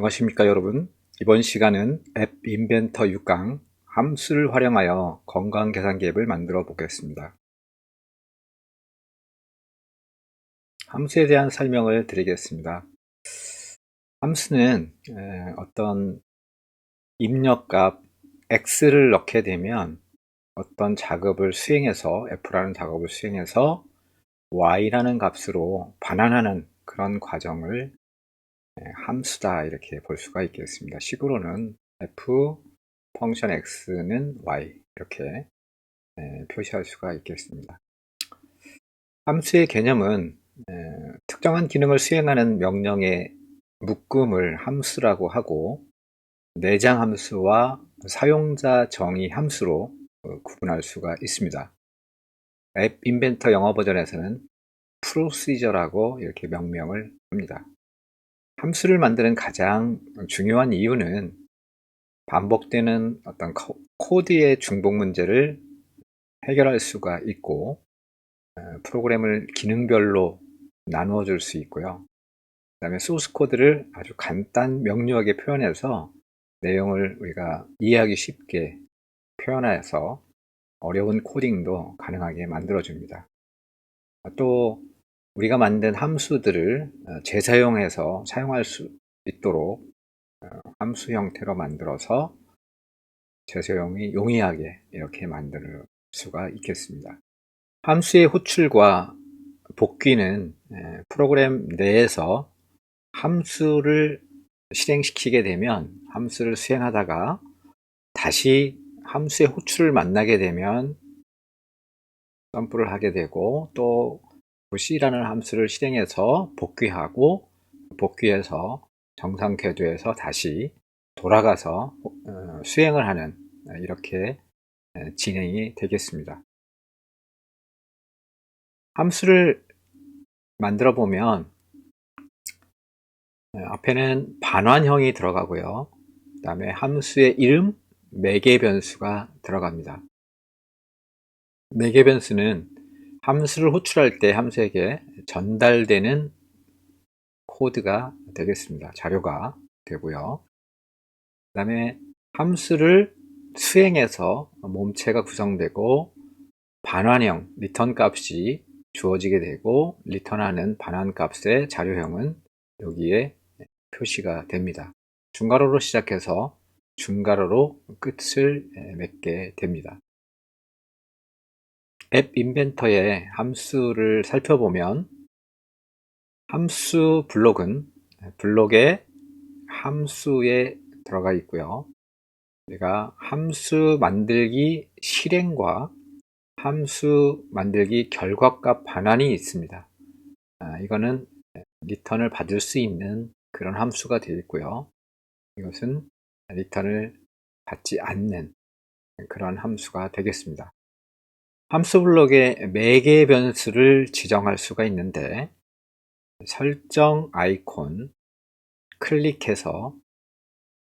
안녕하십니까 여러분. 이번 시간은 앱 인벤터 6강 함수를 활용하여 건강 계산기 앱을 만들어 보겠습니다. 함수에 대한 설명을 드리겠습니다. 함수는 어떤 입력값 x를 넣게 되면 어떤 작업을 수행해서 f라는 작업을 수행해서 y라는 값으로 반환하는 그런 과정을 함수다 이렇게 볼 수가 있겠습니다. 식으로는 f 펑션 x는 y 이렇게 표시할 수가 있겠습니다. 함수의 개념은 특정한 기능을 수행하는 명령의 묶음을 함수라고 하고 내장 함수와 사용자 정의 함수로 구분할 수가 있습니다. 앱 인벤터 영어 버전에서는 프로시저라고 이렇게 명명을 합니다. 함수를 만드는 가장 중요한 이유는 반복되는 어떤 코드의 중복 문제를 해결할 수가 있고 프로그램을 기능별로 나누어 줄 수 있고요. 그 다음에 소스 코드를 아주 간단 명료하게 표현해서 내용을 우리가 이해하기 쉽게 표현해서 어려운 코딩도 가능하게 만들어 줍니다. 또 우리가 만든 함수들을 재사용해서 사용할 수 있도록 함수 형태로 만들어서 재사용이 용이하게 이렇게 만들 수가 있겠습니다. 함수의 호출과 복귀는 프로그램 내에서 함수를 실행시키게 되면 함수를 수행하다가 다시 함수의 호출을 만나게 되면 점프를 하게 되고 또 C라는 함수를 실행해서 복귀하고 복귀해서 정상 궤도에서 다시 돌아가서 수행을 하는 이렇게 진행이 되겠습니다. 함수를 만들어 보면 앞에는 반환형이 들어가고요. 그 다음에 함수의 이름, 매개 변수가 들어갑니다. 매개 변수는 함수를 호출할 때 함수에게 전달되는 코드가 되겠습니다. 자료가 되고요. 그 다음에 함수를 수행해서 몸체가 구성되고 반환형 리턴 값이 주어지게 되고 리턴하는 반환 값의 자료형은 여기에 표시가 됩니다. 중괄호로 시작해서 중괄호로 끝을 맺게 됩니다. 앱 인벤터의 함수를 살펴보면 함수 블록은 블록에 함수에 들어가 있고요. 우리가 함수 만들기 실행과 함수 만들기 결과값 반환이 있습니다. 이거는 리턴을 받을 수 있는 그런 함수가 되어 있고요. 이것은 리턴을 받지 않는 그런 함수가 되겠습니다. 함수 블록에 매개 변수를 지정할 수가 있는데 설정 아이콘 클릭해서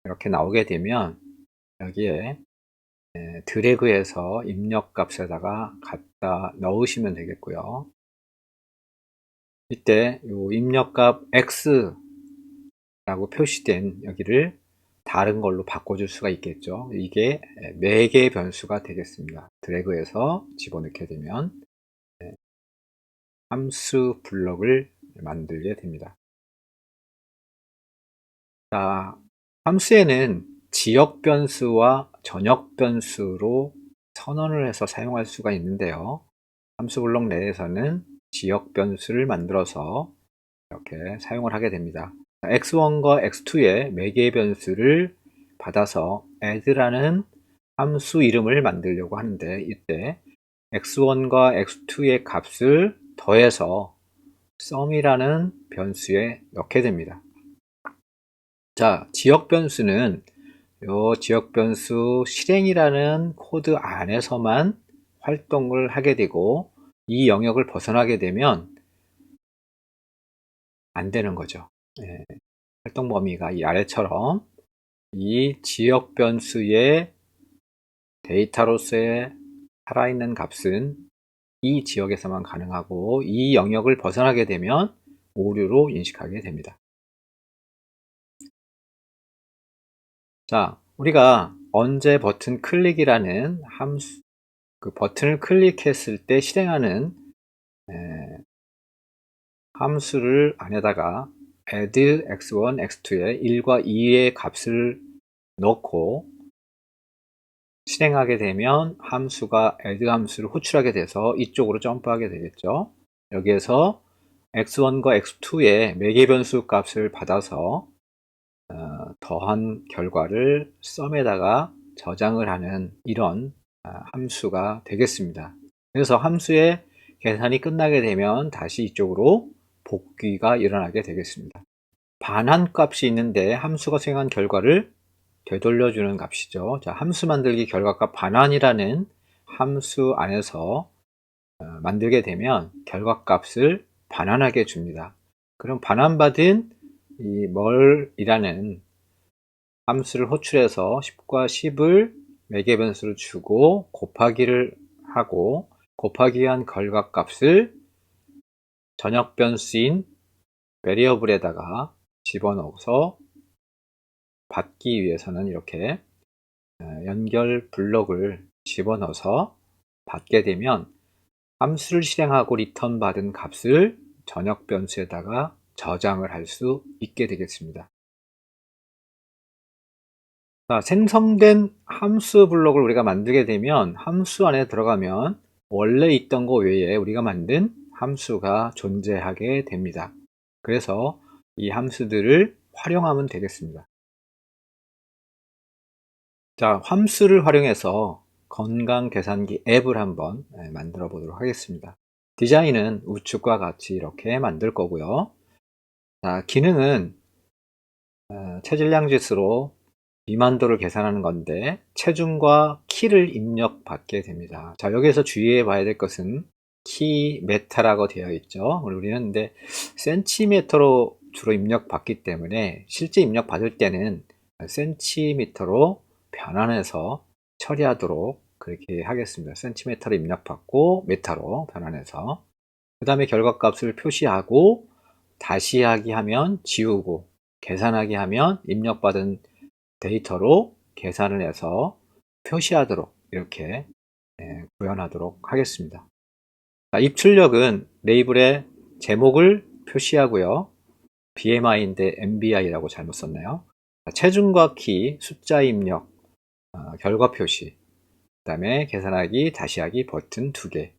이렇게 나오게 되면 여기에 드래그해서 입력 값에다가 갖다 넣으시면 되겠고요. 이때 이 입력값 X라고 표시된 여기를 다른 걸로 바꿔줄 수가 있겠죠. 이게 매개 변수가 되겠습니다. 드래그해서 집어넣게 되면 함수 블록을 만들게 됩니다. 자, 함수에는 지역 변수와 전역 변수로 선언을 해서 사용할 수가 있는데요. 함수 블록 내에서는 지역 변수를 만들어서 이렇게 사용을 하게 됩니다. x1과 x2의 매개 변수를 받아서 add라는 함수 이름을 만들려고 하는데 이때 x1과 x2의 값을 더해서 sum이라는 변수에 넣게 됩니다. 자, 지역 변수는 요 지역 변수 실행이라는 코드 안에서만 활동을 하게 되고 이 영역을 벗어나게 되면 안 되는 거죠. 활동 범위가 이 아래처럼 이 지역 변수의 데이터로서의 살아있는 값은 이 지역에서만 가능하고 이 영역을 벗어나게 되면 오류로 인식하게 됩니다. 자, 우리가 언제 버튼 클릭이라는 함수, 그 버튼을 클릭했을 때 실행하는 함수를 안에다가 add x1, x2에 1과 2의 값을 넣고 실행하게 되면 함수가 add 함수를 호출하게 돼서 이쪽으로 점프하게 되겠죠. 여기에서 x1과 x2의 매개 변수 값을 받아서 더한 결과를 썸에다가 저장을 하는 이런 함수가 되겠습니다. 그래서 함수의 계산이 끝나게 되면 다시 이쪽으로 복귀가 일어나게 되겠습니다. 반환 값이 있는데 함수가 수행한 결과를 되돌려주는 값이죠. 자, 함수 만들기 결과값 반환이라는 함수 안에서 만들게 되면 결과값을 반환하게 줍니다. 그럼 반환받은 이 멀이라는 함수를 호출해서 10과 10을 매개 변수를 주고 곱하기를 하고 곱하기 한 결과값을 전역 변수인 베리어블에다가 집어넣어서 받기 위해서는 이렇게 연결 블록을 집어넣어서 받게 되면 함수를 실행하고 리턴 받은 값을 전역 변수에다가 저장을 할 수 있게 되겠습니다. 자, 생성된 함수 블록을 우리가 만들게 되면 함수 안에 들어가면 원래 있던 거 외에 우리가 만든 함수가 존재하게 됩니다. 그래서 이 함수들을 활용하면 되겠습니다. 자, 함수를 활용해서 건강 계산기 앱을 한번 만들어 보도록 하겠습니다. 디자인은 우측과 같이 이렇게 만들 거고요. 자, 기능은 체질량짓으로 비만도를 계산하는 건데 체중과 키를 입력받게 됩니다. 자, 여기에서 주의해 봐야 될 것은 키 메타라고 되어 있죠. 우리는 근데 센티미터로 주로 입력받기 때문에 실제 입력받을 때는 센티미터로 변환해서 처리하도록 그렇게 하겠습니다. 센티미터로 입력받고 메타로 변환해서 그 다음에 결과값을 표시하고 다시 하기 하면 지우고 계산하기 하면 입력받은 데이터로 계산을 해서 표시하도록 이렇게 구현하도록 하겠습니다. 입출력은 레이블에 제목을 표시하고요. BMI인데 MBI라고 잘못 썼네요. 체중과 키, 숫자 입력, 결과 표시, 그 다음에 계산하기, 다시 하기 버튼 2개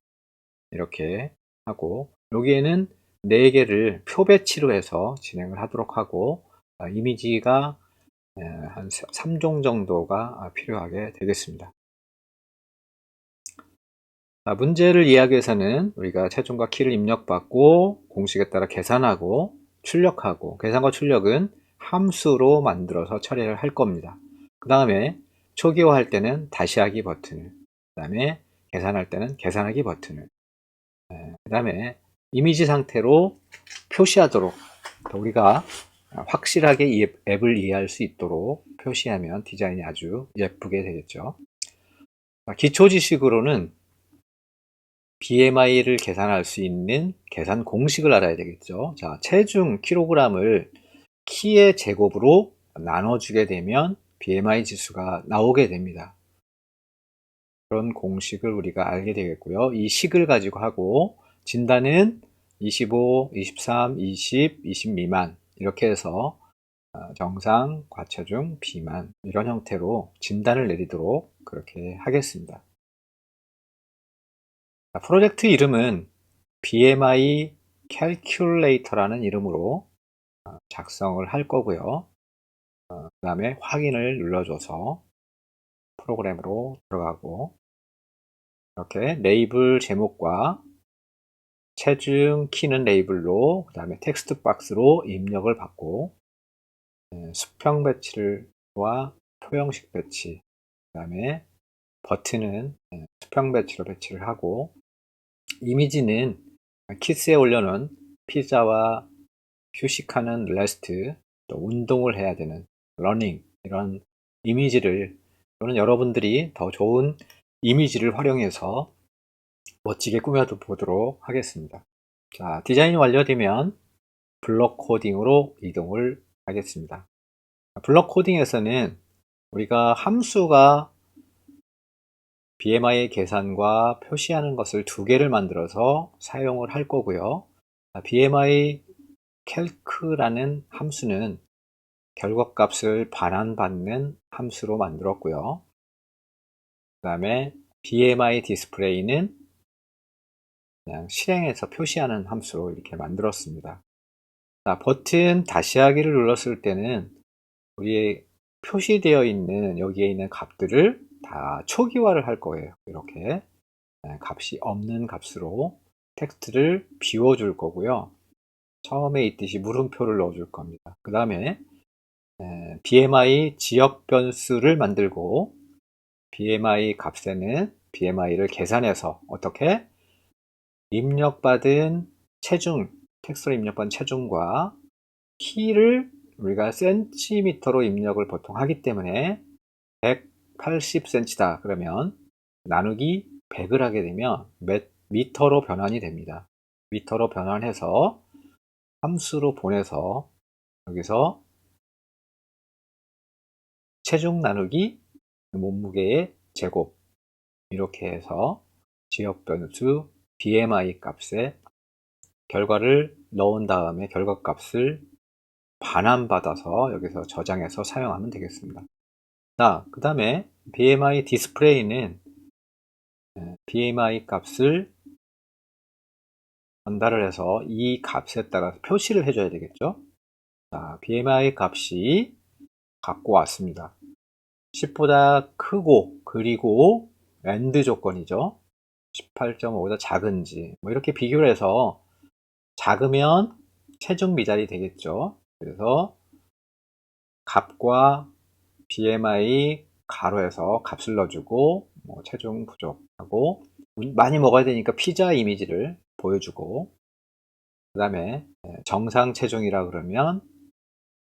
이렇게 하고 여기에는 4개를 표 배치로 해서 진행을 하도록 하고 이미지가 한 3종 정도가 필요하게 되겠습니다. 문제를 이해하기 위해서는 우리가 체중과 키를 입력받고 공식에 따라 계산하고 출력하고 계산과 출력은 함수로 만들어서 처리를 할 겁니다. 그 다음에 초기화할 때는 다시 하기 버튼을 그 다음에 계산할 때는 계산하기 버튼을 그 다음에 이미지 상태로 표시하도록 우리가 확실하게 이 앱을 이해할 수 있도록 표시하면 디자인이 아주 예쁘게 되겠죠. 기초 지식으로는 BMI를 계산할 수 있는 계산 공식을 알아야 되겠죠. 자, 체중 킬로그램을 키의 제곱으로 나눠주게 되면 BMI 지수가 나오게 됩니다. 그런 공식을 우리가 알게 되겠고요. 이 식을 가지고 하고 진단은 25, 23, 20, 20 미만 이렇게 해서 정상, 과체중, 비만 이런 형태로 진단을 내리도록 그렇게 하겠습니다. 프로젝트 이름은 BMI Calculator라는 이름으로 작성을 할 거고요. 그 다음에 확인을 눌러줘서 프로그램으로 들어가고 이렇게 레이블 제목과 체중, 키는 레이블로 그 다음에 텍스트 박스로 입력을 받고 수평 배치와 표형식 배치 그 다음에 버튼은 수평 배치로 배치를 하고 이미지는 키스에 올려놓은 피자와 휴식하는 레스트 또 운동을 해야 되는 러닝 이런 이미지를 또는 여러분들이 더 좋은 이미지를 활용해서 멋지게 꾸며도 보도록 하겠습니다. 자, 디자인이 완료되면 블록 코딩으로 이동을 하겠습니다. 블록 코딩에서는 우리가 함수가 BMI 계산과 표시하는 것을 두 개를 만들어서 사용을 할 거고요. BMI calc라는 함수는 결과값을 반환받는 함수로 만들었고요. 그 다음에 BMI 디스플레이는 그냥 실행해서 표시하는 함수로 이렇게 만들었습니다. 자, 버튼 다시 하기를 눌렀을 때는 우리의 표시되어 있는 여기에 있는 값들을 다 초기화를 할 거예요. 이렇게 값이 없는 값으로 텍스트를 비워줄 거고요. 처음에 있듯이 물음표를 넣어줄 겁니다. 그 다음에 BMI 지역 변수를 만들고 BMI 값에는 BMI를 계산해서 어떻게 입력받은 체중, 텍스트로 입력받은 체중과 키를 우리가 센티미터로 입력을 보통 하기 때문에 180cm다 그러면 나누기 100을 하게 되면 미터로 변환이 됩니다. 미터로 변환해서 함수로 보내서 여기서 체중 나누기 몸무게의 제곱 이렇게 해서 지역 변수 BMI 값에 결과를 넣은 다음에 결과값을 반환받아서 여기서 저장해서 사용하면 되겠습니다. 자, 그 다음에 BMI 디스플레이는 BMI 값을 전달을 해서 이 값에 따라서 표시를 해줘야 되겠죠. 자, BMI 값이 갖고 왔습니다. 10보다 크고 그리고 AND 조건이죠. 18.5보다 작은지 뭐 이렇게 비교를 해서 작으면 체중 미달이 되겠죠. 그래서 값과 BMI 가로에서 값을 넣어주고 뭐 체중 부족하고 많이 먹어야 되니까 피자 이미지를 보여주고 그 다음에 정상 체중이라 그러면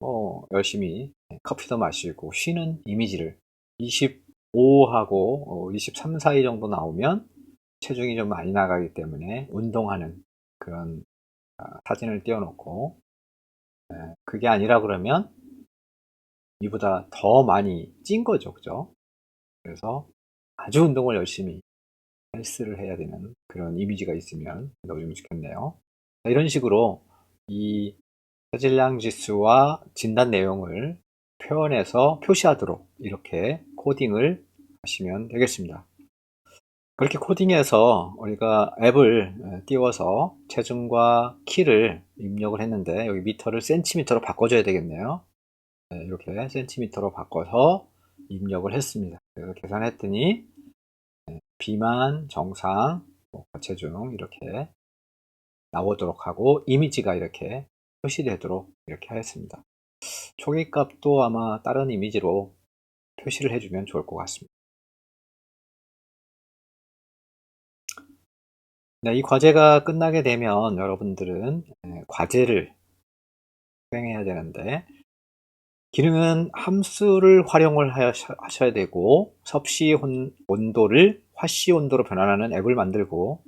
뭐 열심히 커피도 마시고 쉬는 이미지를 25하고 23 사이 정도 나오면 체중이 좀 많이 나가기 때문에 운동하는 그런 사진을 띄워놓고 그게 아니라 그러면 이보다 더 많이 찐 거죠. 그죠? 그래서 아주 운동을 열심히 헬스를 해야 되는 그런 이미지가 있으면 넣어주면 좋겠네요. 이런 식으로 이 체질량 지수와 진단 내용을 표현해서 표시하도록 이렇게 코딩을 하시면 되겠습니다. 그렇게 코딩해서 우리가 앱을 띄워서 체중과 키를 입력을 했는데 여기 미터를 센티미터로 바꿔줘야 되겠네요. 이렇게 센티미터로 바꿔서 입력을 했습니다. 그래서 계산했더니 비만, 정상, 과체중 이렇게 나오도록 하고 이미지가 이렇게 표시되도록 이렇게 하였습니다. 초기값도 아마 다른 이미지로 표시를 해주면 좋을 것 같습니다. 네, 이 과제가 끝나게 되면 여러분들은 과제를 수행해야 되는데 기능은 함수를 활용을 하셔야 되고 섭씨 온도를 화씨 온도로 변환하는 앱을 만들고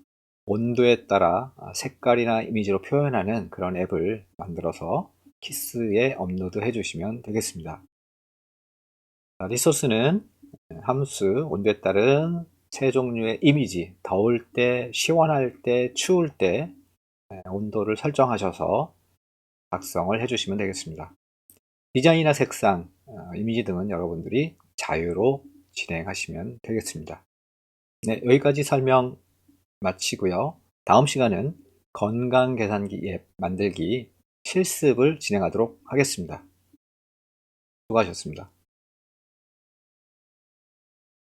온도에 따라 색깔이나 이미지로 표현하는 그런 앱을 만들어서 키스에 업로드 해주시면 되겠습니다. 리소스는 함수, 온도에 따른 세 종류의 이미지, 더울 때, 시원할 때, 추울 때 온도를 설정하셔서 작성을 해주시면 되겠습니다. 디자인이나 색상, 이미지 등은 여러분들이 자유로 진행하시면 되겠습니다. 네, 여기까지 설명 마치고요. 다음 시간은 건강 계산기 앱 만들기 실습을 진행하도록 하겠습니다. 수고하셨습니다.